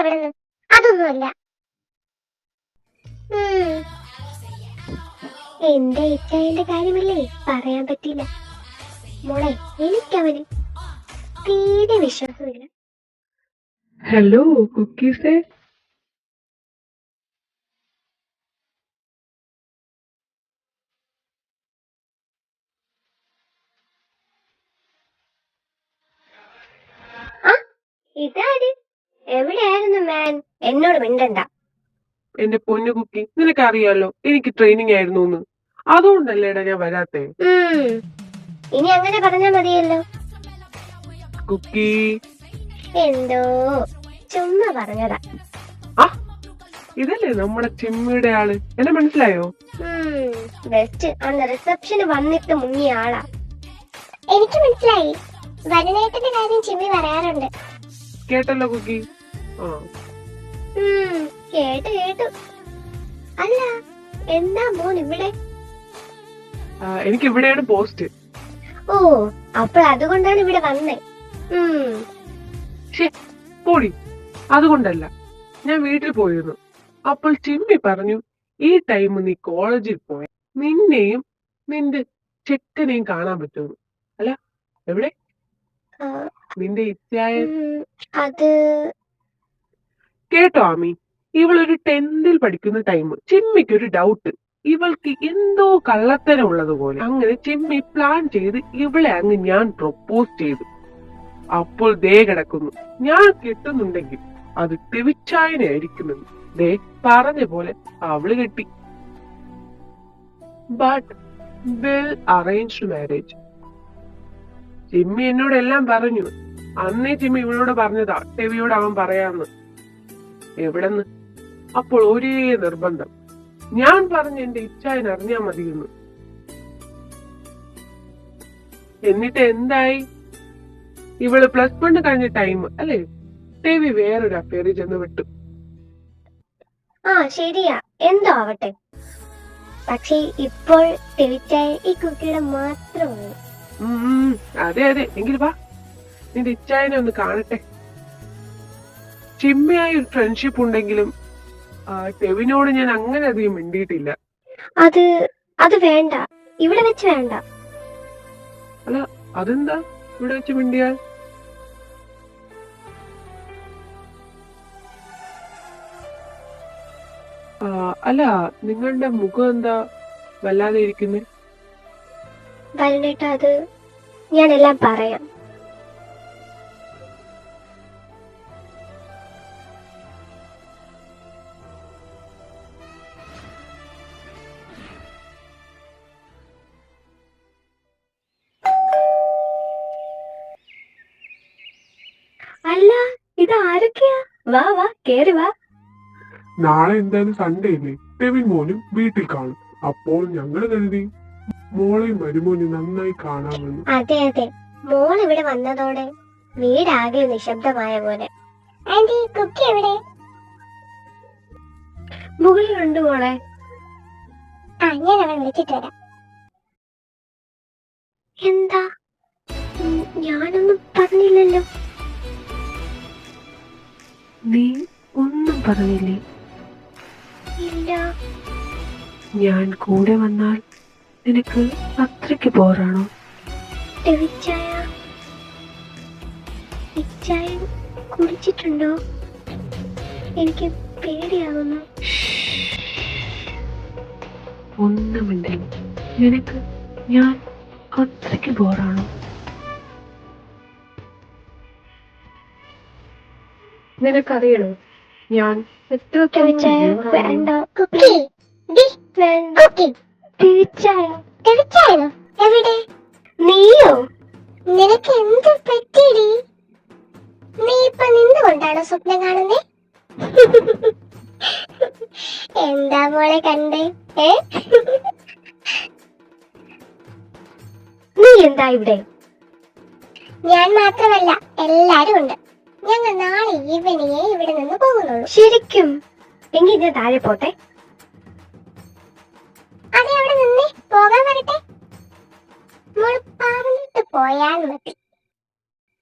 അവിടുന്ന്. അതൊന്നുമല്ല. എന്റെ ഇച്ചായന്റെ കാര്യമല്ലേ, പറയാൻ പറ്റില്ല മോളെ. എനിക്കവന് തീരെ വിശ്വാസമില്ല. ഹലോ കുക്കീസേ. ഇതാര്? എവിടെയായിരുന്നു മാൻ? എന്നോട് മിണ്ടണ്ട. എന്റെ പൊന്നു കുക്കി, നിനക്കറിയാലോ എനിക്ക് ട്രെയിനിങ് ആയിരുന്നു എന്ന്. അതുകൊണ്ടല്ലേടാ ഞാൻ വരാത്തെ. ഇനി അങ്ങനെ പറഞ്ഞാ മതിയല്ലോ. കുക്കി എന്തോ ചുമ്മാ പറഞ്ഞതാ. ഇതല്ലേ നമ്മുടെ ചിമ്മിയുടെ ആള്, എന്നെ മനസ്സിലായോ? ബെസ്റ്റ്. അന്ന് റിസപ്ഷന് വന്നിട്ട് മുങ്ങിയ ആളാ. എനിക്ക് മനസ്സിലായി. വരനേട്ടന്റെ കാര്യം ചിമ്മി പറയാറുണ്ട്. കേട്ടല്ലോ കുക്കി. കേട്ടു. അല്ല, എന്താ മോൻ ഇവിടെ? എനിക്ക് ഇവിടെയാണ് പോസ്റ്റ്. ഓ, അപ്പോൾ അതുകൊണ്ടാണ് ഇവിടെ വന്നേ. പോടി. അതുകൊണ്ടല്ല, ഞാൻ വീട്ടിൽ പോയിരുന്നു. അപ്പോൾ ചിമ്മി പറഞ്ഞു, ഈ ടൈം നീ കോളേജിൽ പോയ നിന്നെയും നിന്റെ ചെക്കനെയും കാണാൻ പറ്റുന്നു. അല്ല, എവിടെ നിന്റെ ഇച്ചായ? അത് കേട്ടോ ആമി, ഇവളൊരു 10th പഠിക്കുന്ന ടൈം. ചിമ്മിക്ക് ഒരു ഡൗട്ട്, ഇവൾക്ക് എന്തോ കള്ളത്തരം ഉള്ളതുപോലെ. അങ്ങനെ ചിമ്മി പ്ലാൻ ചെയ്ത് ഇവളെ അങ്ങ് ഞാൻ പ്രൊപ്പോസ് ചെയ്തു. അപ്പോൾ ദേ കിടക്കുന്നു. ഞാൻ കെട്ടുന്നുണ്ടെങ്കിൽ അത് തെവിച്ചായനായിരിക്കുമെന്ന് ദേ പറഞ്ഞ പോലെ അവള് കെട്ടി. But well arranged marriage. ചിമ്മി എന്നോട് എല്ലാം പറഞ്ഞു. അന്നേ ചിമ്മി ഇവളോട് പറഞ്ഞതാ ടെവിയോട് അവൻ പറയാന്ന്. എവിടെന്ന്? അപ്പോൾ ഒരേ നിർബന്ധം. ഞാൻ പറഞ്ഞ എന്റെ ഇച്ഛായൻ അറിഞ്ഞാ മതിയെന്ന്. എന്നിട്ട് എന്തായി? ഇവള് +1 കഴിഞ്ഞ ടൈം അല്ലേ, ടെവി വേറൊരു അഫയറിൽ ചെന്ന് വിട്ടു. ശരിയാ, എന്തോ ആവട്ടെ. പക്ഷേ ഇപ്പോൾ ടെവിച്ചായ ഈ കുട്ടിയുടെ മാത്രമാണ്. അതെ, എങ്കിൽ വാ, നിന്റെ ഇച്ഛായനെ ഒന്ന് കാണട്ടെ. ചിമ്മിയായ ഒരു ഫ്രണ്ട്ഷിപ്പ് ഉണ്ടെങ്കിലും ടെവിനോട് ഞാൻ അങ്ങനെ അധികം മിണ്ടിയിട്ടില്ല. അത് വേണ്ട, ഇവിടെ വെച്ച് വേണ്ട. അല്ല, അതെന്താ ഇവിടെ വെച്ച് മിണ്ടിയാൽ? അല്ല, നിങ്ങളുടെ മുഖം എന്താ വല്ലാതെ ഇരിക്കുന്നേ? വരനേട്ടാ, അത് ഞാനെല്ലാം പറയാം. അല്ല, ഇത് ആരൊക്കെയാ? വാ കേറി വാ. നാളെ എന്തായാലും സൺഡേ അല്ലേ, ടെവിൻ മോനും വീട്ടിൽ കാണും. അപ്പോൾ ഞങ്ങൾ കരുതി മോളെയും മരുമോനും നന്നായി കാണാമെന്ന്. അതെ, മോൾ ഇവിടെ വന്നതോടെ വീടാകെ നിശബ്ദമായ പോലെ. ആന്റി, കുക്കി എവിടെ? മുകളിലുണ്ട് മോളെ. ഞാൻ അവൻ വിളിച്ചിട്ട് വരാം. എന്താ? ഞാനൊന്നും പറഞ്ഞില്ലല്ലോ. നീ ഒന്നും പറഞ്ഞില്ലേ? ഇല്ല. ഞാൻ കൂടെ വന്നാൽ നിനക്ക് അത്രയ്ക്ക് ബോറാണോ? ഇച്ചായ കുടിച്ചിട്ടുണ്ടോ? എനിക്ക് പേടിയാവുന്നു. ഒന്നുമില്ല. നിനക്ക് ഞാൻ അത്രയ്ക്ക് ബോറാണോ? നിനക്കറിയണോ ഞാൻ വേണ്ട. എവിടെ? നീയോ? നിനക്ക് എന്ത് പറ്റിയടി? നീ ഇപ്പൊ നിന്നുകൊണ്ടാണോ സ്വപ്നം കാണുന്നേ? എന്താ മോളെ കണ്ടേ? നീ എന്താ ഇവിടെ? ഞാൻ മാത്രമല്ല, എല്ലാരും ഉണ്ട്. ഞങ്ങൾ നാളെ ഈവനിങ്ങേ ഇവിടെ നിന്ന് പോകുന്നുള്ളൂ. ശരിക്കും? എങ്കിൽ ഞാൻ താഴെ പോട്ടെ. അതെ, അവിടെ നിന്നേ, പോകാൻ വരട്ടെ. മോൾ പറഞ്ഞിട്ട് പോയാൽ മതി.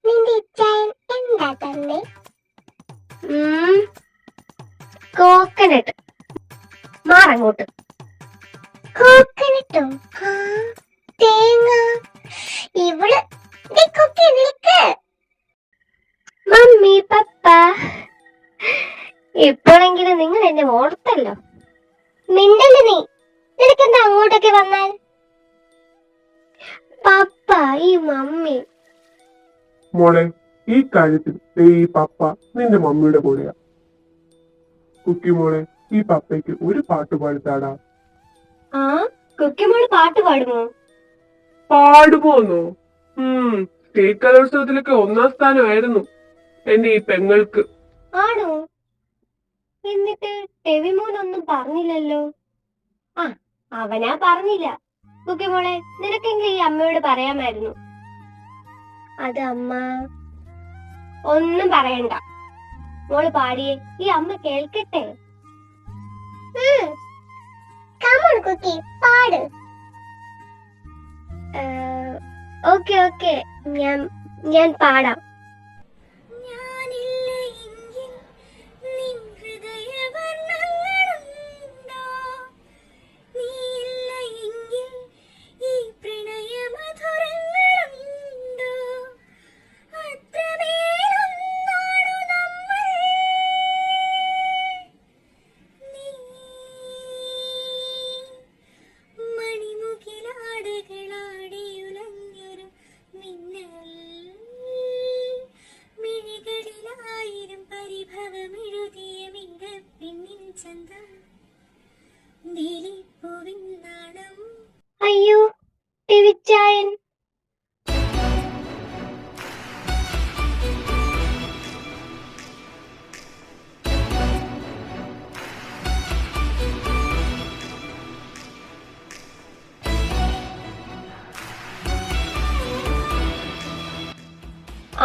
നിന്റെ ഇച്ചായൻ എന്താ തന്നെ? കോക്കനട്ട്. മാറങ്ങോട്ട്. കോക്കനട്ടോ? തേങ്ങ. ഇവള് കുക്കി നിൽക്ക്. മമ്മി പപ്പ, ഇപ്പോഴെങ്കിലും നിങ്ങൾ എന്നെ ഓർത്തല്ലോ. മിണ്ടല്ലേ നീ, നിനക്കെന്താ അങ്ങോട്ടൊക്കെ വന്നാൽ? പപ്പ, ഈ മമ്മി. മോളെ, ഈ കാര്യത്തിൽ ഈ പപ്പ നിന്റെ മമ്മിയുടെ കൂടെയാ. കുക്കി മോളെ, ഈ പപ്പയ്ക്ക് ഒരു പാട്ട് പാടിത്താടാ. ആ, കുക്കിമോള് പാട്ട് പാടുമോ? പാടുമോന്നോ? സ്റ്റേറ്റ് കലോത്സവത്തിലൊക്കെ 1ാം സ്ഥാനമായിരുന്നു എന്റെ ഈ പെങ്ങൾക്ക്. ആണോ? എന്നിട്ട് ടെവിമോനൊന്നും പറഞ്ഞില്ലല്ലോ. ആ, അവനാ പറഞ്ഞില്ല. കുക്കിമോളെ, നിനക്കെങ്കിലും ഈ അമ്മയോട് പറയാമായിരുന്നു. അത് അമ്മ. ഒന്നും പറയണ്ട, മോള് പാടിയേ, ഈ അമ്മ കേൾക്കട്ടെ. കുക്കി പാട്. ഓക്കെ ഓക്കെ, ഞാൻ പാടാം. അയ്യോ, ടിവിച്ചായൻ.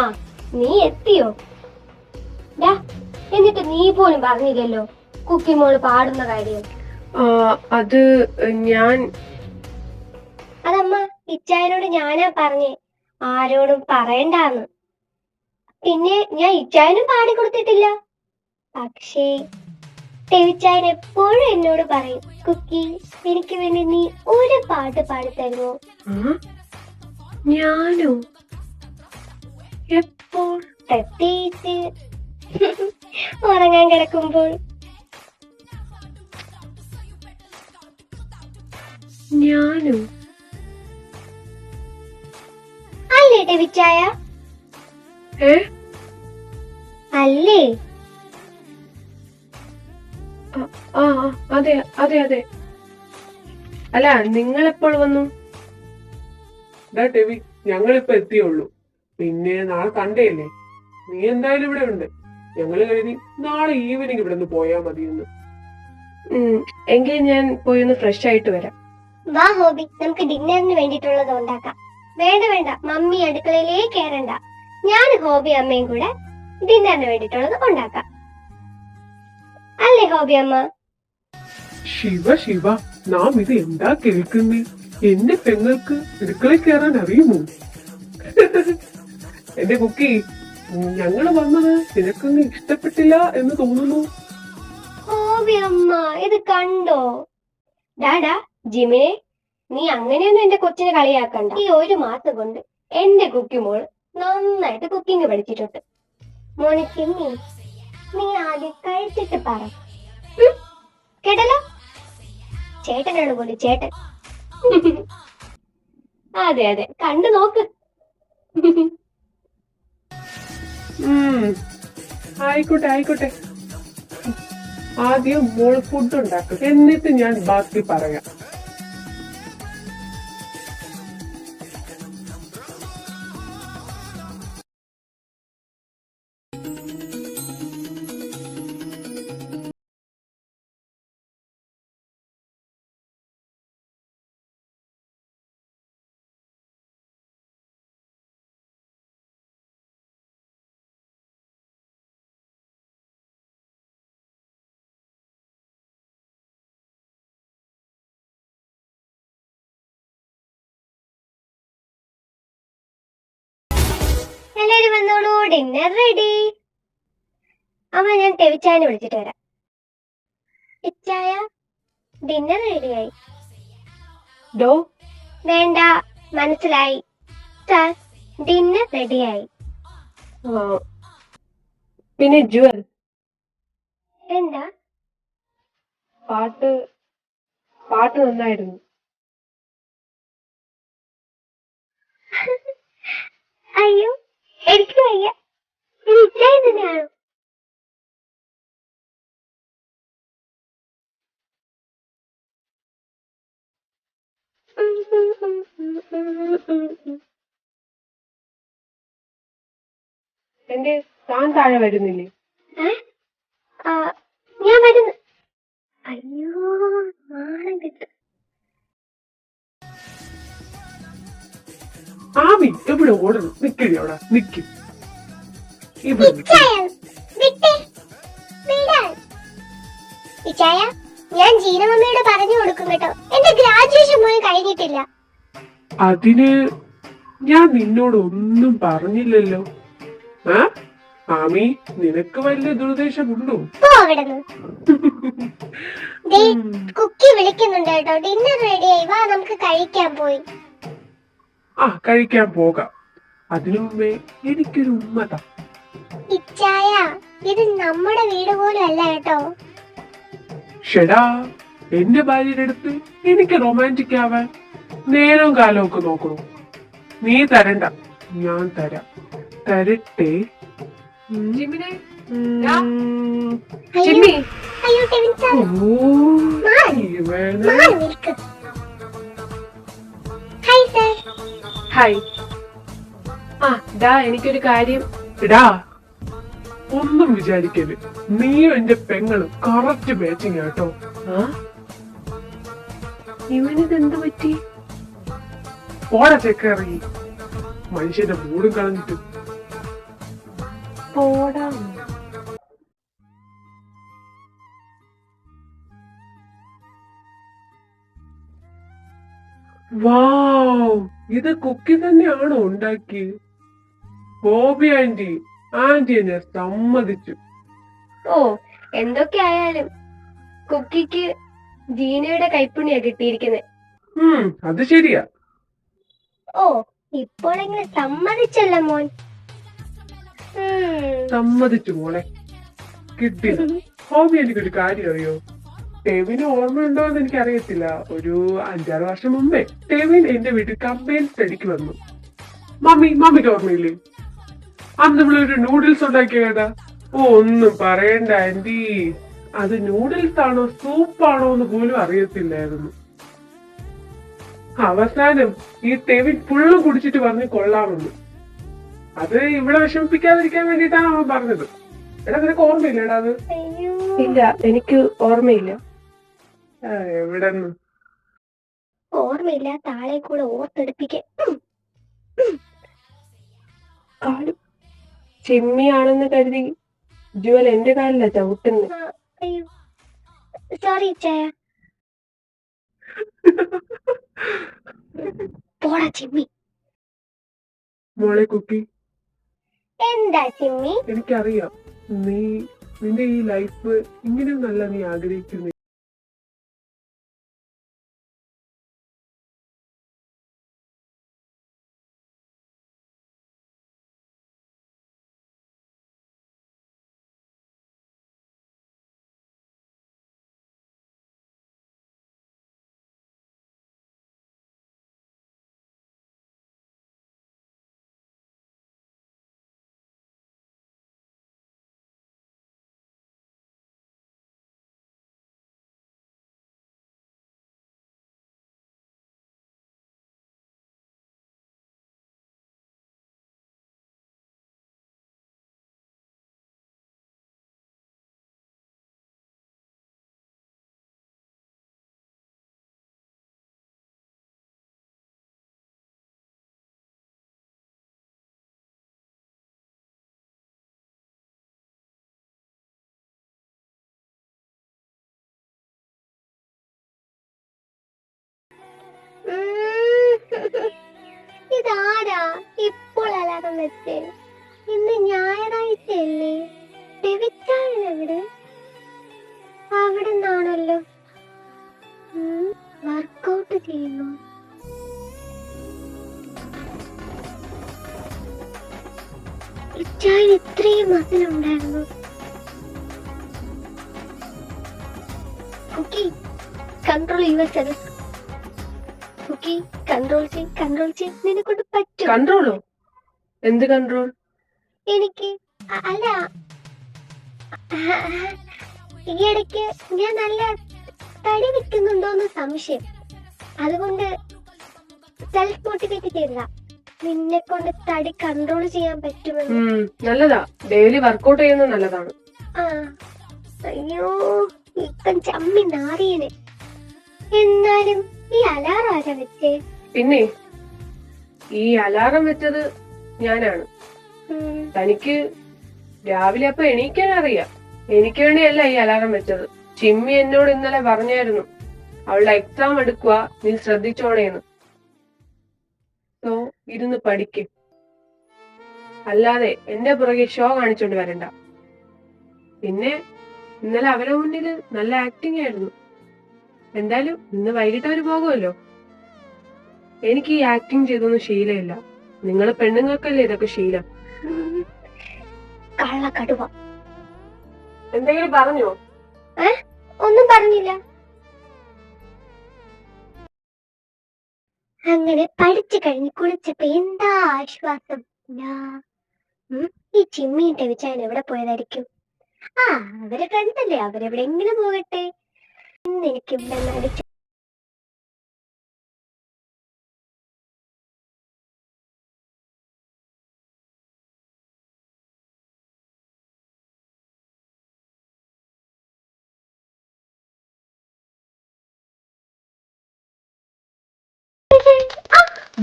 ആ, നീ എത്തിയോ? എന്നിട്ട് നീ പോലും പറഞ്ഞില്ലല്ലോ കുക്കിമോള് പാടുന്ന കാര്യം. അത് ഞാൻ അതമ്മ, ഇച്ചായനോട് ഞാനാ പറഞ്ഞേ ആരോടും പറയണ്ടാന്ന്. പിന്നെ ഞാൻ ഇച്ചായനും പാടിക്കൊടുത്തിട്ടില്ല. പക്ഷേ ടെവിച്ചായൻ എപ്പോഴും എന്നോട് പറയും, കുക്കി, എനിക്ക് വേണ്ടി നീ ഒരു പാട്ട് പാടിത്തരുമോ? ഞാനോ? എപ്പോൾ? പ്രത്യേകിച്ച് ഉറങ്ങാൻ കിടക്കുമ്പോൾ. ഞാനോ? അല്ലേ ടെവിച്ചായ? അല്ലേ? അതെ അതെ അതെ. അല്ല, നിങ്ങൾ എപ്പോൾ വന്നു? ടെവി, ഞങ്ങളിപ്പോ എത്തിയുള്ളൂ. പിന്നെ നാളെ സൺഡേ അല്ലേ, നീ എന്തായാലും ഇവിടെ ഉണ്ട്. ഞങ്ങള് കരുതി നാളെ ഈവനിങ് ഇവിടെ നിന്ന് പോയാ മതിയെന്ന്. എങ്കിൽ ഞാൻ പോയി ഒന്ന് ഫ്രഷ് ആയിട്ട് വരാം. വാ ഹോബി, നമുക്ക് ഡിന്നറിന് വേണ്ടിയിട്ടുള്ളത് ഉണ്ടാക്കാം. വേണ്ട വേണ്ട, മമ്മി അടുക്കളയിലേ കയറണ്ട. ഞാൻ ഹോബി അമ്മയും കൂടെ ഡിന്നറിന് വേണ്ടിയിട്ടുള്ളത് ഉണ്ടാക്കാം. അല്ലേ ഹോബി അമ്മ? ശിവ ശിവ, നാം ഇത് എന്താ കേൾക്കുന്നേ? എന്റെ പെങ്ങൾക്ക് അടുക്കളയിൽ കയറാൻ അറിയുമോ? എന്റെ കുക്കി, ഞങ്ങള് വന്നത് നിനക്കൊന്നും ഇഷ്ടപ്പെട്ടില്ല എന്ന് തോന്നുന്നു. ഹോബി അമ്മ, ഇത് കണ്ടോ? ഡാഡാ ജിമിനെ, നീ അങ്ങനെയൊന്നും എന്റെ കൊച്ചിനെ കളിയാക്കണ്ട. ഈ 1 മാസം കൊണ്ട് എന്റെ കുക്കിമോൾ നന്നായിട്ട് കുക്കിംഗ് പഠിച്ചിട്ടുണ്ട്. മോനെ ചിമ്മി, നീ ആദ്യം കഴിച്ചിട്ട് പറ. കേട്ടല്ലോ? ചേട്ടനാണ് പോലെ ചേട്ടൻ. അതെ അതെ, കണ്ടു നോക്ക്. ആയിക്കോട്ടെ ആയിക്കോട്ടെ. ആദ്യം മോൾ ഫുഡ് ഉണ്ടാക്കും, എന്നിട്ട് ഞാൻ ബാക്കി പറയാം. എല്ലാരും വന്നോളൂ, ഡിന്നർ റെഡി. അമ്മ ഞാൻ ടെവിച്ചായനെ വിളിച്ചിട്ട് വരാം. ഇച്ചായ ഡിന്നർ റെഡിയായി. ഡോ വേണ്ട, മനസ്സിലായി. സർ, ഡിന്നർ റെഡിയായി. പിന്നെ ജുവൽ എന്താ? പാട്ട് നന്നായിരുന്നു. അയ്യോ, എനിക്ക് വയ്യ. ഇത് ഇച്ചായ തന്നെയാണോ? എന്റെ താൻ താഴെ വരുന്നില്ലേ? ഞാൻ വരുന്നു. അയ്യോ, നാണം കിട്ടും. ആമി എവിടെ ഓടണം? നിക്കടി അവിടെ നിക്കും. ഇവിടെ നിക്ക്. ഇച്ചായ, ഞാൻ ജീനമമ്മയോട് പറഞ്ഞു കൊടുക്കും കേട്ടോ. എന്റെ ഗ്രാജുവേഷൻ പോലും കഴിഞ്ഞിട്ടില്ല. അതിന് ഞാൻ നിന്നോട് ഒന്നും പറഞ്ഞില്ലല്ലോ. ആമി, നിനക്ക് വലിയ ദുരുദ്ദേശമുണ്ടോ? പോ അവിടുന്ന്. കുക്കി വിളിക്കുന്നുണ്ട് കേട്ടോ. ഡിന്നർ റെഡിയായി, വാ നമുക്ക് കഴിക്കാൻ പോയി. കഴിക്കാൻ പോകാം. അതിനു മുമ്പേ എനിക്കൊരു ഉമ്മത. ഇച്ചായ, ഇത് നമ്മുടെ വീട് പോലും അല്ല കേട്ടോ. ഷെടാ, എന്റെ ഭാര്യയുടെ അടുത്ത് എനിക്ക് റൊമാൻറ്റിക് ആവാൻ നേരവും കാലവും ഒക്കെ നോക്കണു. നീ തരണ്ട, ഞാൻ തരാം. തരട്ടെ. അയ്യോ ടെവിൻ സാർ, മാറി നിൽക്ക്. Hi sir. ഹായ്. എനിക്കൊരു കാര്യം. എടാ, ഒന്നും വിചാരിക്കരുത്. നീയും എന്റെ പെങ്ങളും കറക്റ്റ് മാച്ചിങ് കേട്ടോ. ഇവനിതെന്ത് പറ്റി? പോടാ ചെക്കറി, മനുഷ്യന്റെ മൂടും കളഞ്ഞിട്ട് പോടാ. വാവ്, ഇത് കുക്കി തന്നെയാണോ ഉണ്ടാക്കിയത്? ബോബി ആന്റി എന്നെ സമ്മതിച്ചു. ഓ, എന്തൊക്കെ ആയാലും കുക്കിക്ക് ജീനയുടെ കൈപ്പുണ്യാ കിട്ടിയിരിക്കുന്നത്. അത് ശരിയാ. ഓ, ഇപ്പോഴെങ്ങനെ സമ്മതിച്ചല്ല മോൻ. സമ്മതിച്ചു മോളെ, കിട്ടി. ഹോബി, എനിക്കൊരു കാര്യം അറിയോ? ടെവിന് ഓർമ്മയുണ്ടോ എന്ന് എനിക്ക് അറിയത്തില്ല. ഒരു 5-6 വർഷം മുമ്പേ ടെവിൻ എന്റെ വീട്ടിൽ കമ്പൈൻ സ്റ്റഡിക്ക് വന്നു. മമ്മിക്ക് ഓർമ്മയില്ലേ? അന്ന് നമ്മളൊരു നൂഡിൽസ് ഉണ്ടാക്കിയതാ. ഒന്നും പറയണ്ട ആന്റി, അത് നൂഡിൽസ് ആണോ സൂപ്പാണോ എന്ന് പോലും അറിയത്തില്ലായിരുന്നു. അവസാനം ഈ ടെവിൻ ഫുള്ളും കുടിച്ചിട്ട് പറഞ്ഞ് കൊള്ളാമെന്ന്. അത് ഇവിടെ വിഷമിപ്പിക്കാതിരിക്കാൻ വേണ്ടിയിട്ടാണ് അവൻ പറഞ്ഞത്. എടാ, നിനക്ക് ഓർമ്മയില്ലടാ അത്? ഇല്ല, എനിക്ക് ഓർമ്മയില്ല. എവിടെന്ന് ഓർമ്മയില്ലാത്ത ആളെ കൂടെ ഓർത്തെടുപ്പിക്കാൻ. കാലും ചെമ്മിയാണെന്ന് കരുതി ജുവൽ എന്റെ കാലില ചവിട്ടുന്നു. അയ്യോ, സോറി ചായ. പോടാ ചിമ്മി. മോളെ കുക്കി, എന്താ ചിമ്മി? എനിക്കറിയാം നിന്റെ ഈ ലൈഫ് ഇങ്ങനെയൊന്നല്ല നീ ആഗ്രഹിക്കുന്നു. ഇതാരാ ഇപ്പോൾ അലാറം വെച്ചേ? ഇന്ന് ഞായറാഴ്ചയല്ലേ? എവിടെ? അവിടെ നിന്നാണല്ലോ. വർക്കൗട്ട് ചെയ്യുന്നു. ഇത്രയും മസിലുണ്ടായിരുന്നു. Cookie, control yourself. Cookie, control ചെയ്. നിന്നെ കൊണ്ട് പറ്റും. കൺട്രോളോ? എന്ത് കൺട്രോൾ? എനിക്ക് അല്ല, ഈ ഇടയ്ക്ക് ഞാൻ നല്ല തടി വെക്കുന്നുണ്ടോന്ന് സംശയം. അതുകൊണ്ട് സെൽഫ് മോട്ടിവേറ്റ് ചെയ്തതാ. നിന്നെ കൊണ്ട് തടി കൺട്രോൾ ചെയ്യാൻ പറ്റുമെന്ന്. നല്ലതാ, ഡെയിലി വർക്കൗട്ട് ചെയ്യുന്നത് നല്ലതാണ്. ആ, അയ്യോ ഇപ്പം ചമ്മി നാറിയനെ. എന്നാലും ഈ അലാറം ആരാ വെച്ചേ? പിന്നെ ഈ അലാറം വെച്ചത് ഞാനാണ്. തനിക്ക് രാവിലെ അപ്പൊ എണീക്കാൻ അറിയാം. എനിക്ക് വേണ്ടിയല്ല ഈ അലാറം വെച്ചത്. ചിമ്മി എന്നോട് ഇന്നലെ പറഞ്ഞായിരുന്നു, അവളുടെ എക്സാം എടുക്കുക, നീ ശ്രദ്ധിച്ചോണേന്ന്. സോ ഇരുന്ന് പഠിക്ക്, അല്ലാതെ എന്റെ പുറകെ ഷോ കാണിച്ചോണ്ട് വരണ്ട. പിന്നെ ഇന്നലെ അവരുടെ മുന്നിൽ നല്ല ആക്ടിങ് ആയിരുന്നു. എന്തായാലും ഇന്ന് വൈകിട്ട് അവര് പോകുമല്ലോ. എനിക്ക് ഈ ആക്ടിങ് ചെയ്തൊന്നും ശീലമില്ല. നിങ്ങൾ പെണ്ണുങ്ങൾക്കല്ലേ ഇതൊക്കെ ശീലം. കള്ളക്കടുവ. എന്തെങ്കിലും പറഞ്ഞോ? ഒന്നും പറഞ്ഞില്ല. അങ്ങനെ പഠിച്ചു കഴിഞ്ഞ് കുളിച്ചപ്പോ എന്താ ആശ്വാസം. ഈ ചിമ്മിയുടെ വിചാൻ എവിടെ പോയതായിരിക്കും? അവരെ ഫ്രണ്ട്സല്ലേ, അവരെവിടെങ്കിലും പോകട്ടെ. ഇന്ന് എനിക്ക് ഇവിടെ നടിച്ചു.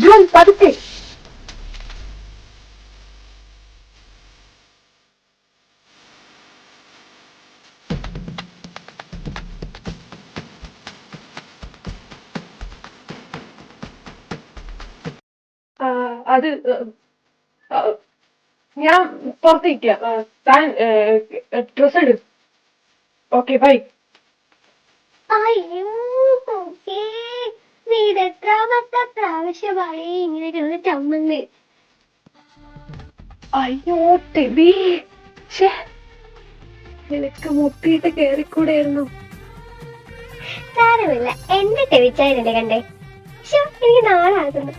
ജോൺ പതുക്കെ. അത് ഞാൻ പുറത്തേക്കാം. താൻ ഡ്രസ് എടു. Okay bye. അയ്യോ നീ എത്രാമത്തെ പ്രാവശ്യമായി ഇങ്ങനെ ചമ്മന്ന്. അയ്യോ ടെബി, നിനക്ക് മുട്ടിയിട്ട് കേറിക്കൂടെയായിരുന്നു. സാരമില്ല, എന്റെ ടെവിച്ചായനല്ലേ കണ്ടേ. എനിക്ക് നാളാകുന്നു.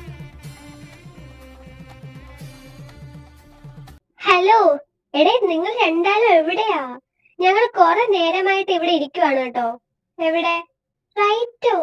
ഹലോ എടേ, നിങ്ങൾ രണ്ടാളും എവിടെയാ? ഞങ്ങൾ കുറെ നേരമായിട്ട് ഇവിടെ ഇരിക്കുവാണ് കേട്ടോ. എവിടെ? റൈറ്റോ?